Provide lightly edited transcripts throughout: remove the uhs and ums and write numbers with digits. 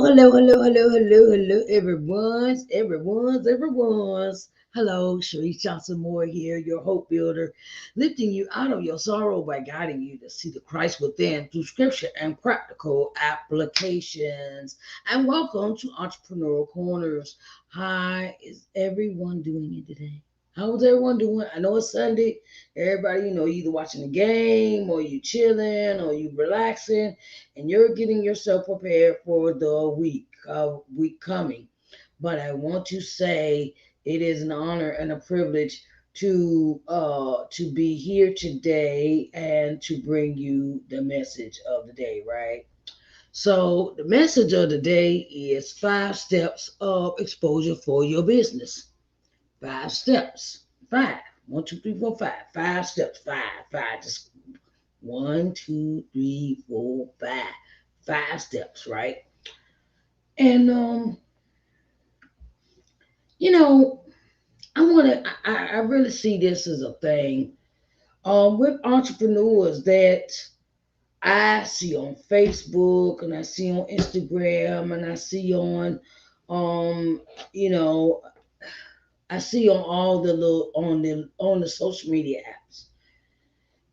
Hello, everyone's. Hello, Sharice Johnson Moore here, your hope builder, lifting you out of your sorrow by guiding you to see the Christ within through scripture and practical applications. And welcome to Entrepreneurial Corners. How is everyone doing it today? How's everyone doing? I know it's Sunday. Everybody, you either watching the game or you chilling or you relaxing and you're getting yourself prepared for the week coming. But I want to say it is an honor and a privilege to be here today and to bring you the message of the day, right? So the message of the day is 5 steps of exposure for your business. 5 steps. Five. 1, 2, 3, 4, 5. 5 steps. Five. Just 1, 2, 3, 4, 5. 5 steps, right? And you know, I really see this as a thing. With entrepreneurs that I see on Facebook and I see on Instagram and I see um you know I see on all the little on the social media apps.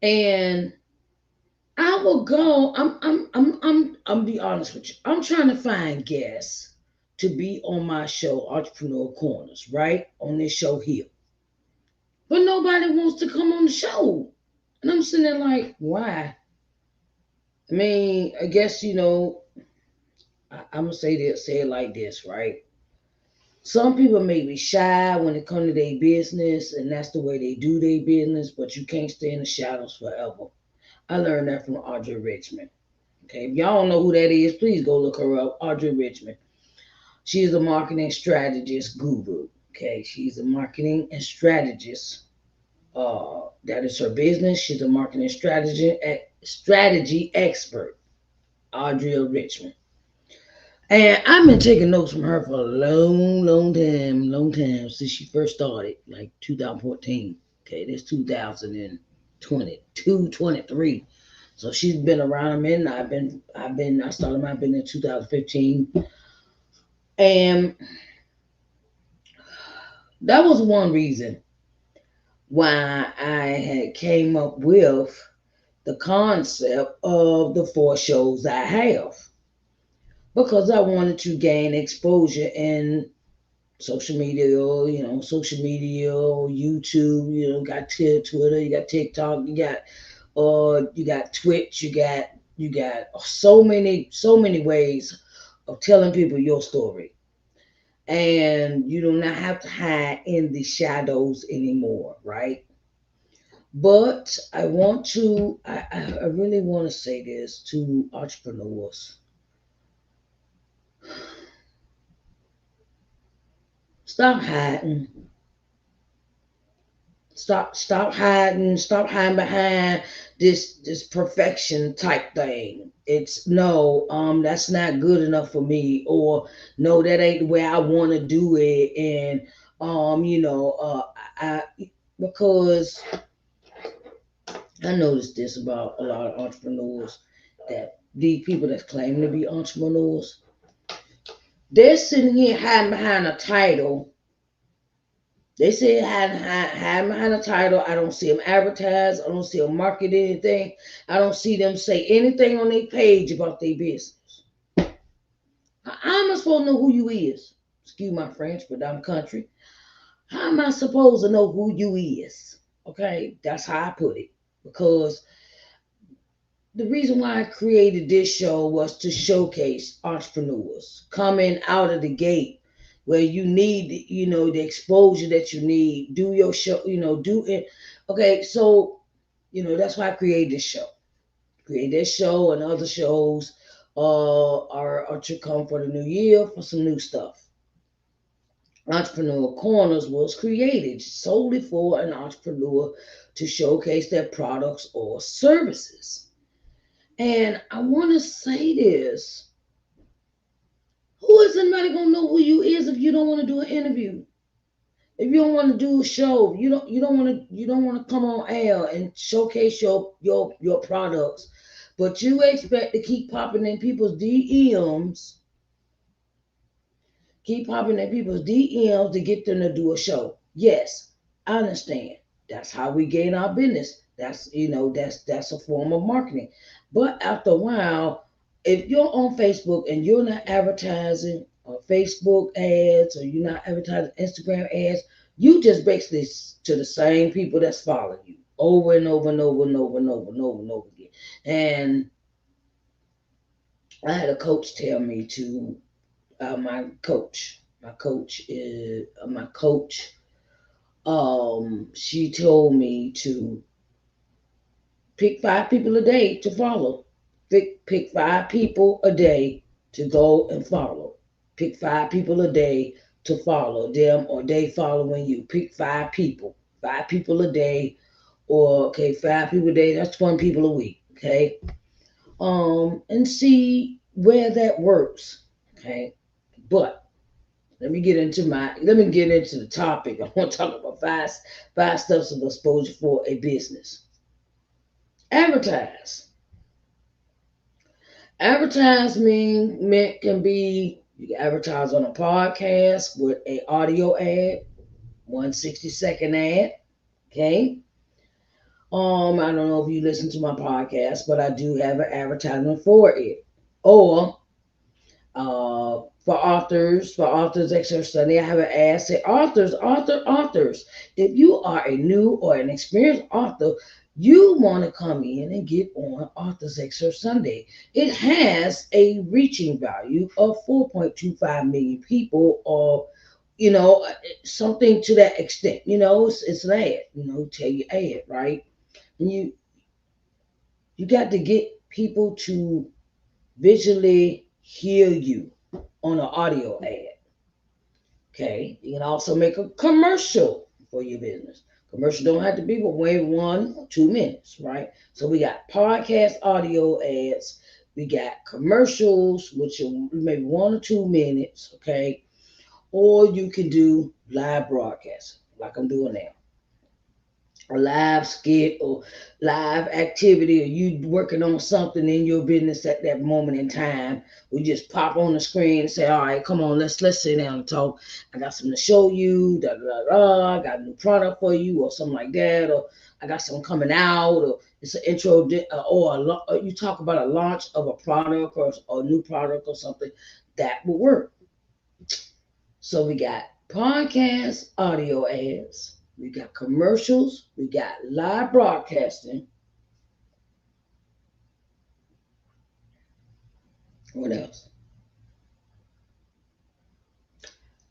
And I will go. I'm be honest with you. I'm trying to find guests to be on my show, Entrepreneur Corners, right? On this show here. But nobody wants to come on the show. And I'm sitting there like, why? I mean, I guess, I'm gonna say it like this, right? Some people may be shy when it comes to their business, and that's the way they do their business, but you can't stay in the shadows forever. I learned that from Audrey Richmond. Okay, if y'all don't know who that is, please go look her up. Audrey Richmond. She's a marketing strategist guru. Okay, she's a marketing and strategist. That is her business. She's a marketing strategy expert. Audrey Richmond. And I've been taking notes from her for a long time since she first started, like 2014. Okay, this 2022, 23. So she's been around a minute. I started my business in 2015. And that was one reason why I had came up with the concept of the 4 shows I have. Because I wanted to gain exposure in social media, YouTube, got Twitter, you got TikTok, you got Twitch, you got so many ways of telling people your story. And you do not have to hide in the shadows anymore, right? But I really want to say this to entrepreneurs. Stop hiding. Stop hiding behind this perfection type thing. It's no, that's not good enough for me, or no, that ain't the way I want to do it. And I because I noticed this about a lot of entrepreneurs, that these people that claim to be entrepreneurs, they're sitting here hiding behind a title. They say hide behind a title. I don't see them advertise. I don't see them market anything. I don't see them say anything on their page about their business. How am I supposed to know who you is? Excuse my French, but I'm country. How am I supposed to know who you is? Okay, that's how I put it. Because the reason why I created this show was to showcase entrepreneurs coming out of the gate where you need, the exposure that you need. Do your show, do it. Okay, so, that's why I created this show. Create this show and other shows are to come for the new year for some new stuff. Entrepreneur Corners was created solely for an entrepreneur to showcase their products or services. And I want to say this. Who is anybody gonna know who you is if you don't want to do an interview? If you don't want to do a show, you don't want to come on air and showcase your products, but you expect to keep popping in people's DMs keep popping in people's DMs to get them to do a show. Yes, I understand. That's how we gain our business. That's a form of marketing. But after a while, if you're on Facebook and you're not advertising on Facebook ads or you're not advertising Instagram ads, you just basically to the same people that's following you over and over and over and over and over and over and over again. And I had a coach tell me to my coach. She told me to pick 5 people a day to follow. Pick 5 people a day to go and follow. Pick 5 people a day to follow them or they following you. Pick 5 people. 5 people a day or okay, 5 people a day, that's 20 people a week. Okay. And see where that works. Okay. But let me get into the topic. I want to talk about five steps of exposure for a business. Advertise. Advertisement can be you can advertise on a podcast with a audio ad, 160-second ad. Okay. I don't know if you listen to my podcast, but I do have an advertisement for it. Or for authors extra study, I have an ad say authors. If you are a new or an experienced author, you want to come in and get on Authors Extra Sunday. It has a reaching value of 4.25 million people, or something to that extent. It's an ad. Tell you ad, right? And you got to get people to visually hear you on an audio ad. Okay, you can also make a commercial for your business. Commercial don't have to be but wait 1 or 2 minutes, right? So we got podcast audio ads, we got commercials, which are maybe 1 or 2 minutes, okay? Or you can do live broadcasting, like I'm doing now, a live skit or live activity, or you working on something in your business at that moment in time. We just pop on the screen and say, all right, come on, let's sit down and talk. I got something to show you, da da da. I got a new product for you, or something like that, or I got something coming out, or it's an intro, or you talk about a launch of a product or a new product or something that will work. So we got podcast audio ads, we got commercials, we got live broadcasting. What else?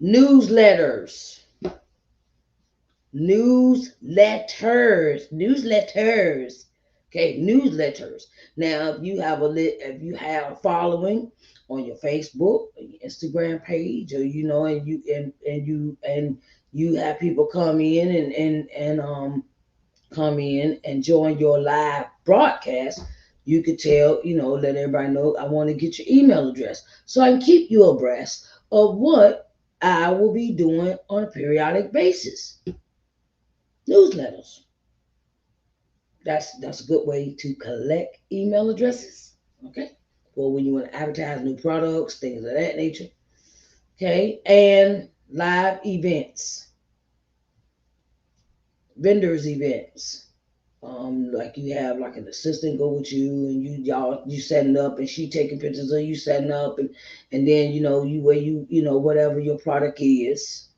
Newsletters. Newsletters. Okay, newsletters. Now, if you have a following on your Facebook, or your Instagram page, or and you have people come in and join your live broadcast, you could let everybody know I want to get your email address so I can keep you abreast of what I will be doing on a periodic basis. Newsletters. That's a good way to collect email addresses. Okay. For when you want to advertise new products, things of that nature. Okay. And live events, vendors events. Like you have like an assistant go with you and you setting up and she taking pictures of you setting up and then you where whatever your product is,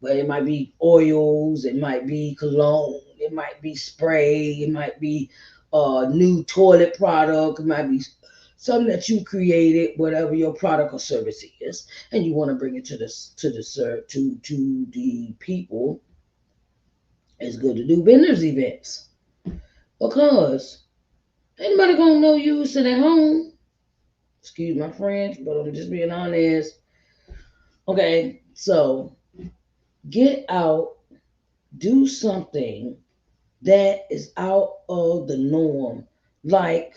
but it might be oils, it might be cologne, it might be spray, it might be a new toilet product, it might be something that you created, whatever your product or service is, and you want to bring it to the people. It's good to do vendors events because anybody gonna know you sitting at home. Excuse my French, but I'm just being honest. Okay, so get out, do something that is out of the norm. Like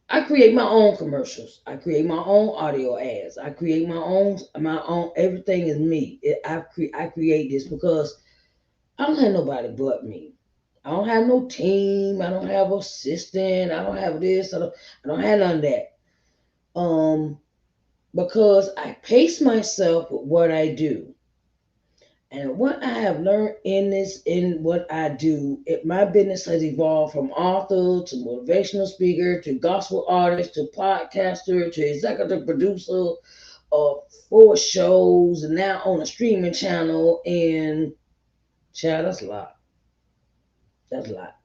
I create my own commercials. I create my own audio ads. I create my own. Everything is me. I create this because I don't have nobody but me. I don't have no team. I don't have assistant. I don't have this. I don't have none of that. Um, because I pace myself with what I do. And what I have learned in what I do, my business has evolved from author to motivational speaker to gospel artist to podcaster to executive producer of 4 shows and now on a streaming channel. And child, that's a lot. That's a lot.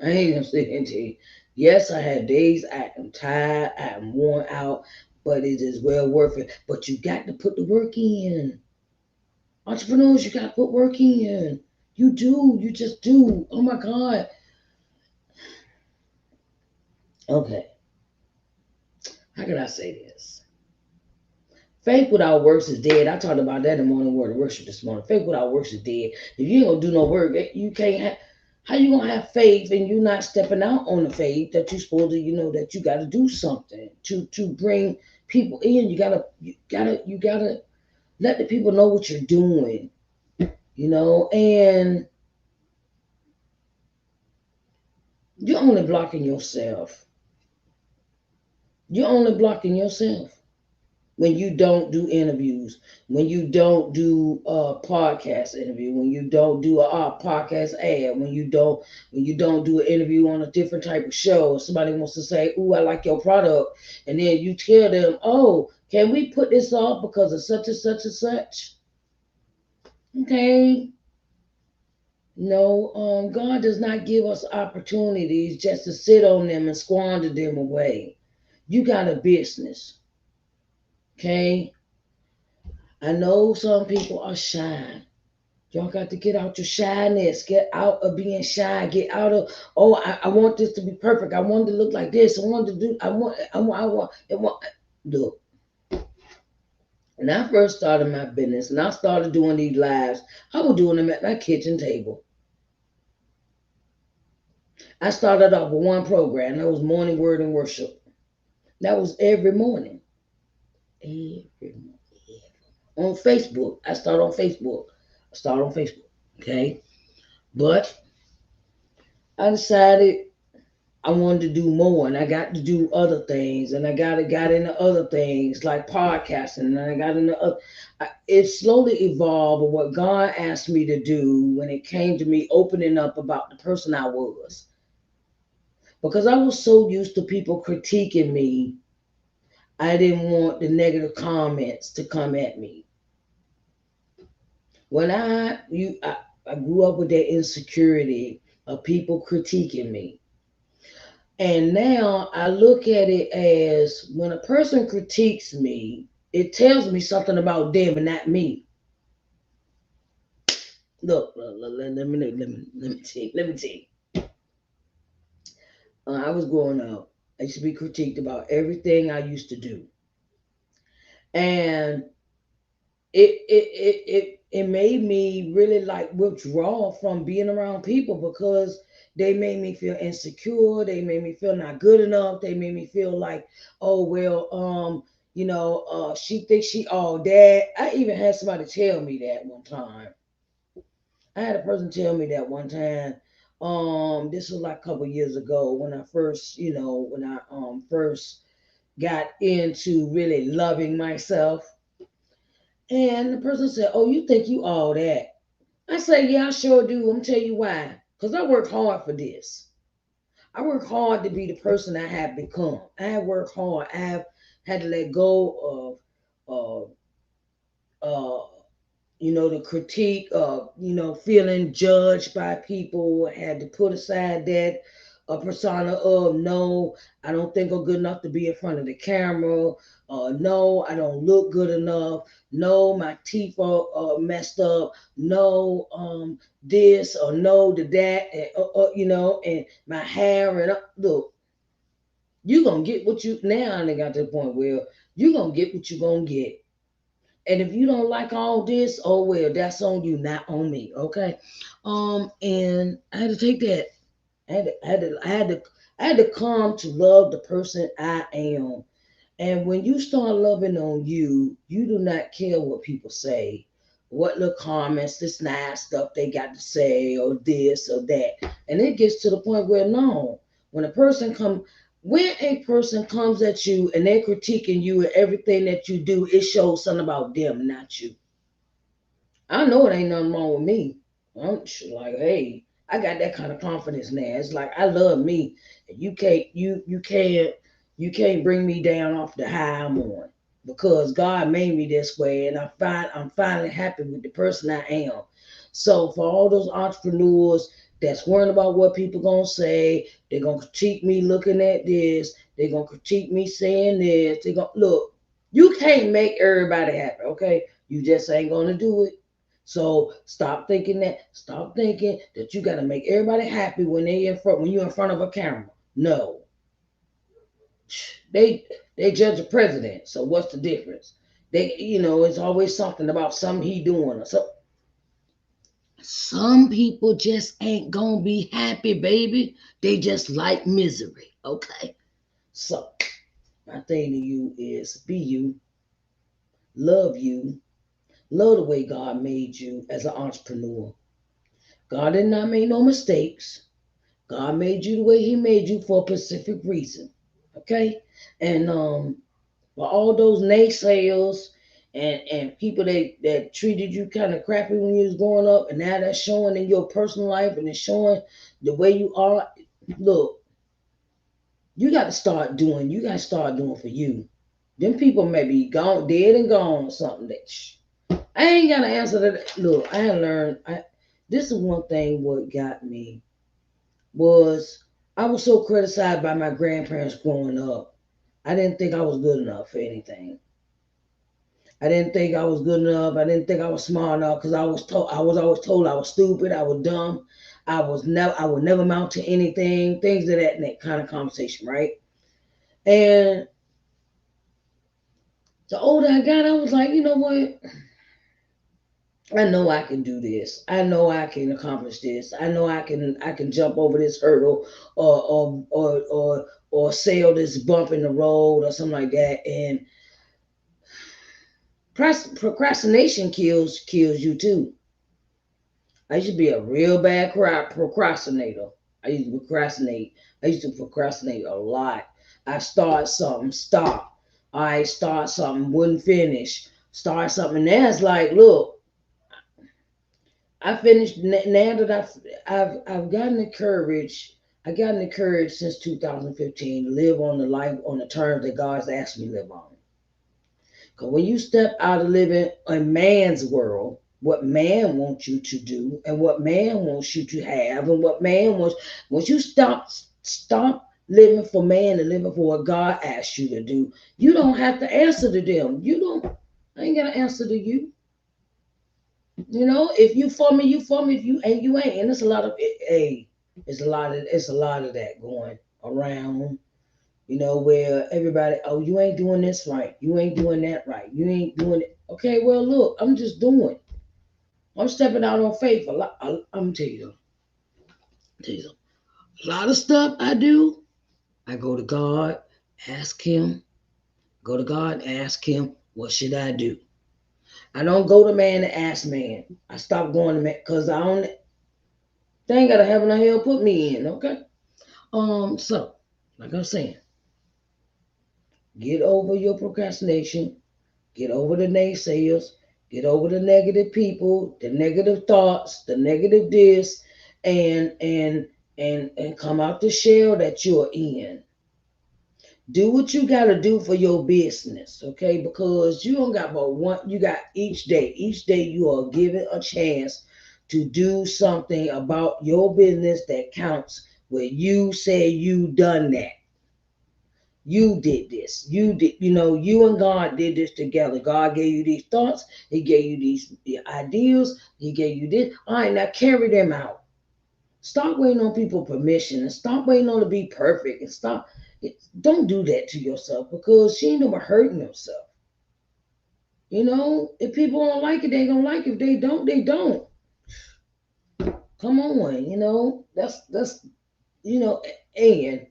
I ain't gonna sit here and tell you. Yes, I had days I am tired, I am worn out, but it is well worth it. But you got to put the work in. Entrepreneurs, you got to put work in. You do. You just do. Oh my God. Okay. How can I say this? Faith without works is dead. I talked about that in the morning word of worship this morning. Faith without works is dead. If you ain't gonna do no work, you can't have. How you gonna have faith and you not stepping out on the faith that you supposed to? That you got to do something to bring people in. You gotta let the people know what you're doing. And you're only blocking yourself. You're only blocking yourself when you don't do interviews, when you don't do a podcast interview, when you don't do a podcast ad, when you don't do an interview on a different type of show. Somebody wants to say, "Ooh, I like your product," and then you tell them, "Oh, can we put this off because of such and such and such?" Okay. No, God does not give us opportunities just to sit on them and squander them away. You got a business, okay? I know some people are shy. Y'all got to get out your shyness. Get out of being shy. Get out of, oh, I want this to be perfect. I want it to look like this. I want to do, I want. Look, when I first started my business and I started doing these lives, I was doing them at my kitchen table. I started off with one program. That was morning word and worship. That was every morning. Every morning. On Facebook. I started on Facebook. Okay? But I decided I wanted to do more and I got to do other things and I got into other things like podcasting and I got into other, it slowly evolved of what God asked me to do when it came to me opening up about the person I was. Because I was so used to people critiquing me, I didn't want the negative comments to come at me. When I grew up with that insecurity of people critiquing me. And now I look at it as when a person critiques me, it tells me something about them and not me. Look, let me tell you. I was growing up. I used to be critiqued about everything I used to do, and it made me really like withdraw from being around people because they made me feel insecure, they made me feel not good enough, they made me feel like, oh well, she thinks she all that. I even had somebody tell me that one time. I had a person tell me that one time. This was like a couple years ago when I first, when I first got into really loving myself. And the person said, "Oh, you think you all that?" I said, "Yeah, I sure do. I'm tell you why. Because I worked hard for this. I worked hard to be the person I have become. I have worked hard. I have had to let go of uh, the critique of, feeling judged by people. I had to put aside that a persona of, no, I don't think I'm good enough to be in front of the camera. No, I don't look good enough. No, my teeth are messed up. No, this or no to that, and my hair and look, you gonna get what you now. I got to the point where you gonna get what you gonna get. And if you don't like all this, oh well, that's on you, not on me. Okay. And I had to take that. I had to come to love the person I am. And when you start loving on you, you do not care what people say, what little comments, this nice stuff they got to say, or this or that. And it gets to the point where no, when a person come, When a person comes at you and they're critiquing you and everything that you do, it shows something about them, not you. I know it ain't nothing wrong with me. Like, hey, I got that kind of confidence now. It's like I love me. You can't bring me down off the high I'm on because God made me this way, and I'm finally happy with the person I am. So for all those entrepreneurs that's worrying about what people gonna say, they're gonna critique me looking at this. They're gonna critique me saying this. They gonna look. You can't make everybody happy, okay? You just ain't gonna do it. So stop thinking that. Stop thinking that you got to make everybody happy when you're in front of a camera. No, they they judge a president. So what's the difference? It's always something about something he doing or so. Some people just ain't gonna be happy, baby. They just like misery. Okay. So my thing to you is be you, love you, love the way God made you as an entrepreneur. God did not make no mistakes. God made you the way He made you for a specific reason. Okay? And for all those naysayers and people that treated you kind of crappy when you was growing up, and now that's showing in your personal life and it's showing the way you are. Look, you got to start doing for you. Them people may be gone, dead and gone or something. I ain't got to answer that. Look, I learned. This is one thing what got me was I was so criticized by my grandparents growing up. I didn't think I was good enough for anything. I didn't think I was good enough. I didn't think I was smart enough because I was always told I was stupid, I was dumb, I would never amount to anything, things of that kind of conversation, right? And the older I got, I was like, you know what? I know I can do this. I know I can accomplish this. I know I can jump over this hurdle or sail this bump in the road or something like that. And procrastination kills you too. I used to be a real bad procrastinator. I used to procrastinate. I used to procrastinate a lot. I start something, stop. I start something, wouldn't finish. Start something, and that's like, look, I finished now that I've gotten the courage. I gotten the courage since 2015 to live on the life on the terms that God's asked me to live on. Because when you step out of living in man's world, what man wants you to do and what man wants you to have and what man wants, once you stop living for man and living for what God asked you to do, you don't have to answer to them. You don't. I ain't gotta answer to you. If you for me, you for me. If you ain't, you ain't. And it's a lot of hey, it's a lot of that going around. Where everybody, oh, you ain't doing this right. You ain't doing that right. You ain't doing it. Okay, well, look, I'm just doing. I'm stepping out on faith. I'm tell you, tell you, a lot of stuff I do. I go to God, ask Him. Go to God, ask Him, what should I do? I don't go to man and ask man. I stop going to man because I don't. They ain't got to heaven or hell put me in. Okay. So, like I'm saying, get over your procrastination. Get over the naysayers. Get over the negative people, the negative thoughts, the negative this, and come out the shell that you're in. Do what you gotta do for your business, okay? Because you don't got but one. You got each day. Each day you are given a chance to do something about your business that counts. Where you say you done that. You did this. You and God did this together. God gave you these thoughts. He gave you these ideas. He gave you this. All right, now carry them out. Stop waiting on people permission and stop waiting on to be perfect and stop. Don't do that to yourself because she ain't no hurting herself. If people don't like it, they don't like it. If they don't, they don't. Come on, that's you know, and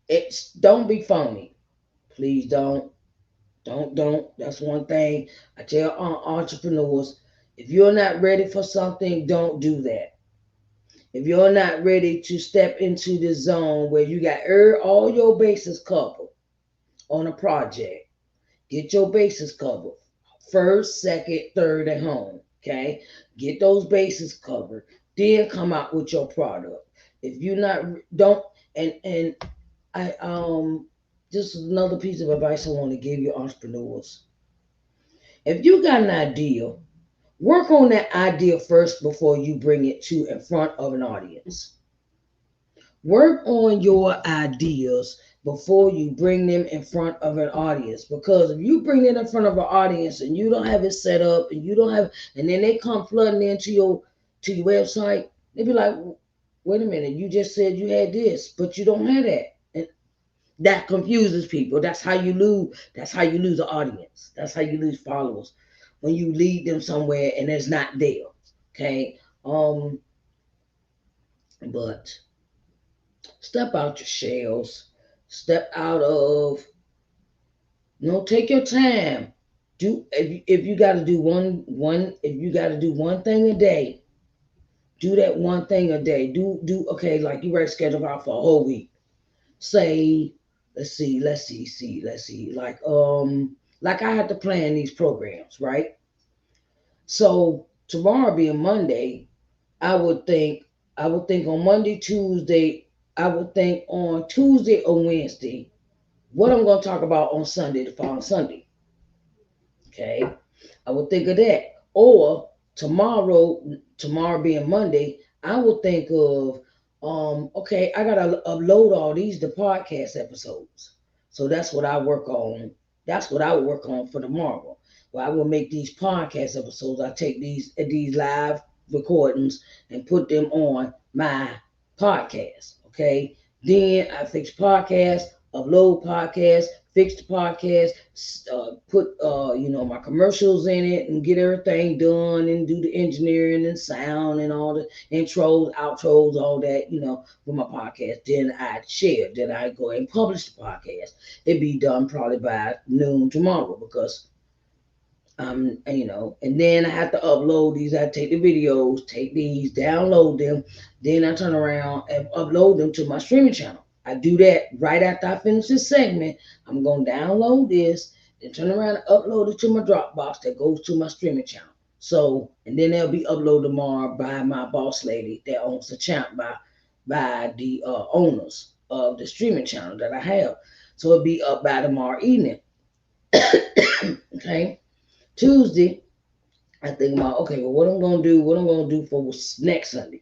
it's don't be phony. Please don't. Don't. That's one thing I tell entrepreneurs. If you're not ready for something, don't do that. if you're not ready to step into the zone where you got all your bases covered on a project, get your bases covered. First, second, third at home. Okay? Get those bases covered. Then come out with your product. If you not don't and I just another piece of advice I want to give you entrepreneurs. If you got an idea, work on that idea first before you bring it to in front of an audience. Work on your ideas before you bring them in front of an audience. Because if you bring it in front of an audience and you don't have it set up and you don't have, and then they come flooding into your website, they be like, wait a minute, you just said you had this, but you don't have that. And that confuses people. That's how you lose. That's how you lose an audience. That's how you lose followers when you lead them somewhere and it's not there. Okay. But step out your shells. Step out of, take your time. Do if you got to do one if you got to do one thing a day, do that one thing a day. Do okay, like you ready to schedule out for a whole week. Say, let's see, like I had to plan these programs, right? So tomorrow being Monday, I would think I would think on Monday, Tuesday, I would think on Tuesday or Wednesday what I'm going to talk about on Sunday, the following Sunday. Okay, I would think of that. Or tomorrow being Monday, I would think of, okay, I gotta upload all these the podcast episodes. So that's what I work on. That's what I would work on for tomorrow. Well, I will make these podcast episodes. I take these live recordings and put them on my podcast. Okay. Then I fix podcast, upload podcast, fix the podcast, put my commercials in it and get everything done and do the engineering and sound and all the intros, outros, all that, for my podcast. Then I'd share. Then I'd go and publish the podcast. It'd be done probably by noon tomorrow because and then I have to upload these. I take the videos, take these, download them, then I turn around and upload them to my streaming channel. I do that right after I finish this segment. I'm gonna download this, then turn around and upload it to my Dropbox that goes to my streaming channel. So, and then they'll be uploaded tomorrow by my boss lady that owns the channel, by the owners of the streaming channel that I have. So it'll be up by tomorrow evening. Okay. Tuesday, I think about, okay, well, what I'm gonna do for next Sunday.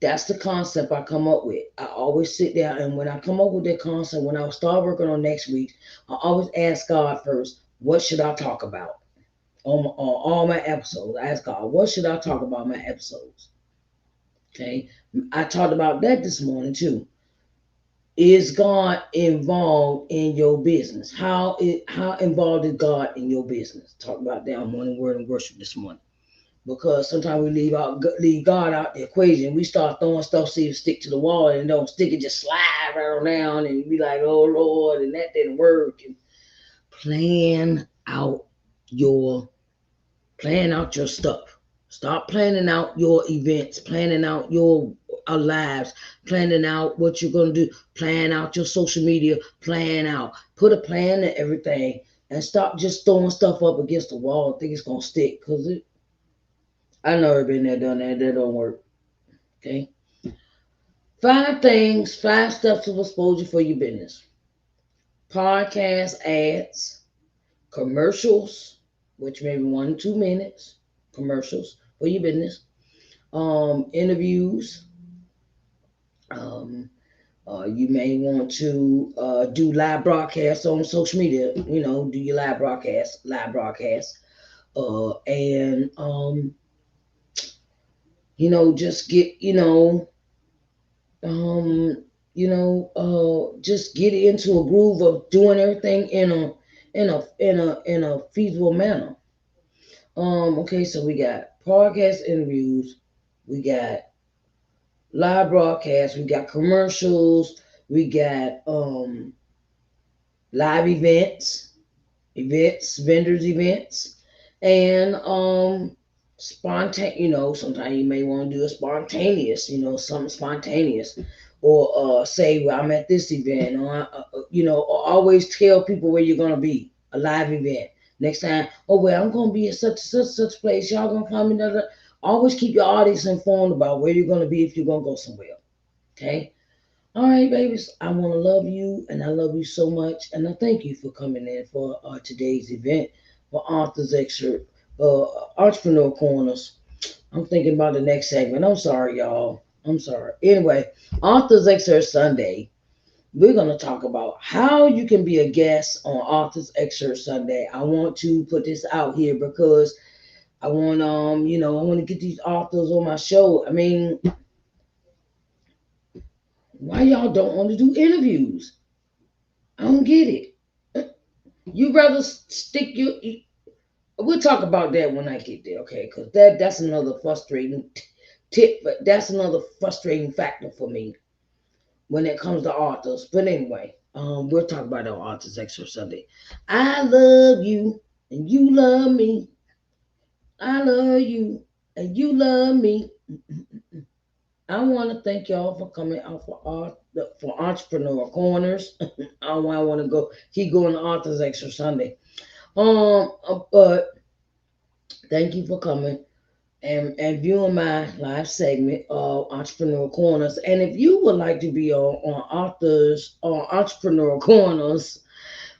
That's the concept I come up with. I always sit down, and when I come up with that concept, when I start working on next week, I always ask God first, what should I talk about on all my episodes? I ask God, what should I talk about in my episodes? Okay, I talked about that this morning too. Is God involved in your business? How involved is God in your business? Talk about that on Morning Word and Worship this morning. Because sometimes we leave God out the equation. We start throwing stuff, see if it stick to the wall, and don't stick, it just slide right around, and you be like, oh Lord, and that didn't work. And plan out your plan out your stuff. Start planning out your events, planning out your lives, planning out what you're gonna do, plan out your social media, plan out, put a plan to everything, and stop just throwing stuff up against the wall. Think it's gonna stick, cause I know I've been there, done that. That don't work. Okay. 5 steps of exposure for your business: podcast ads, commercials, which may be 1 to 2 minutes, commercials for your business, interviews. Um, you may want to do live broadcasts on social media. Do your live broadcast, and just get um, just get into a groove of doing everything in a feasible manner. Okay, so we got podcast interviews, we got live broadcasts, we got commercials, we got live events, vendors events, and spontaneous. Sometimes you may want to do a spontaneous. Something spontaneous, or say, well, I'm at this event, or or always tell people where you're gonna be. A live event. Next time, oh well, I'm gonna be at such place. Y'all gonna come in. Always keep your audience informed about where you're gonna be if you're gonna go somewhere. Okay. All right, babies. I want to love you, and I love you so much, and I thank you for coming in for today's event for Arthur's Excerpt, Entrepreneur Corners. I'm thinking about the next segment. I'm sorry, y'all. I'm sorry. Anyway, Arthur's Excerpt Sunday. We're gonna talk about how you can be a guest on Arthur's Excerpt Sunday. I want to put this out here because I want to get these authors on my show. I mean, why y'all don't want to do interviews? I don't get it. You rather stick your. We'll talk about that when I get there, okay? Because that's another frustrating tip, but that's another frustrating factor for me when it comes to authors. But anyway, we'll talk about our Authors Extra Sunday. I love you and you love me. I love you and you love me. I want to thank y'all for coming out for Entrepreneur Corners. I want to go keep going to Authors Extra Sunday. But thank you for coming and viewing my live segment of Entrepreneur Corners. And if you would like to be on Entrepreneur Corners,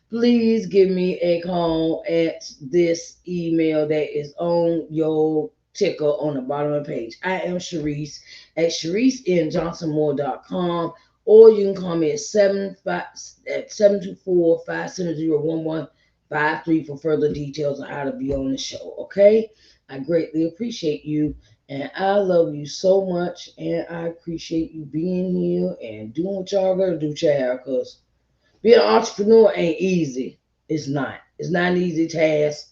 please give me a call at this email that is on your ticker on the bottom of the page. I am Sharice at ShariceNJohnsonMoore.com, or you can call me at 724-570-1153 for further details on how to be on the show. Okay? I greatly appreciate you, and I love you so much, and I appreciate you being here and doing what y'all gotta do, child, because being an entrepreneur ain't easy. It's not. It's not an easy task,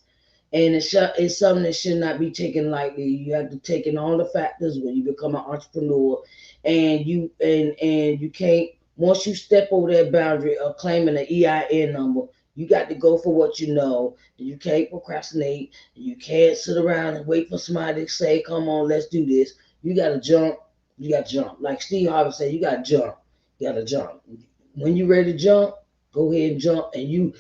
and it's something that should not be taken lightly. You have to take in all the factors when you become an entrepreneur, and you can't. Once you step over that boundary of claiming an EIN number, you got to go for what you know. You can't procrastinate. You can't sit around and wait for somebody to say, "Come on, let's do this." You got to jump. You got to jump. Like Steve Harvey said, you got to jump. You got to jump. When you're ready to jump, go ahead and jump, and you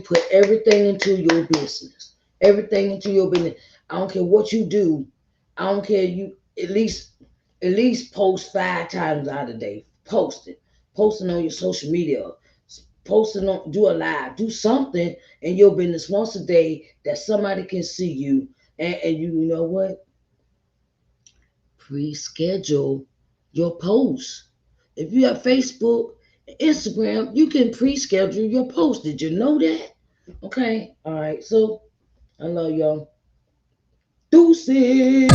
put everything into your business. Everything into your business. I don't care what you do. I don't care. You at least post 5 times out of the day. Post it. Posting on your social media. Posting on, do a live, do something in your business once a day that somebody can see you, and you know what? Pre-schedule your posts. If you have Facebook, Instagram, you can pre-schedule your post. Did you know that? Okay. All right. So I love y'all. Deuces.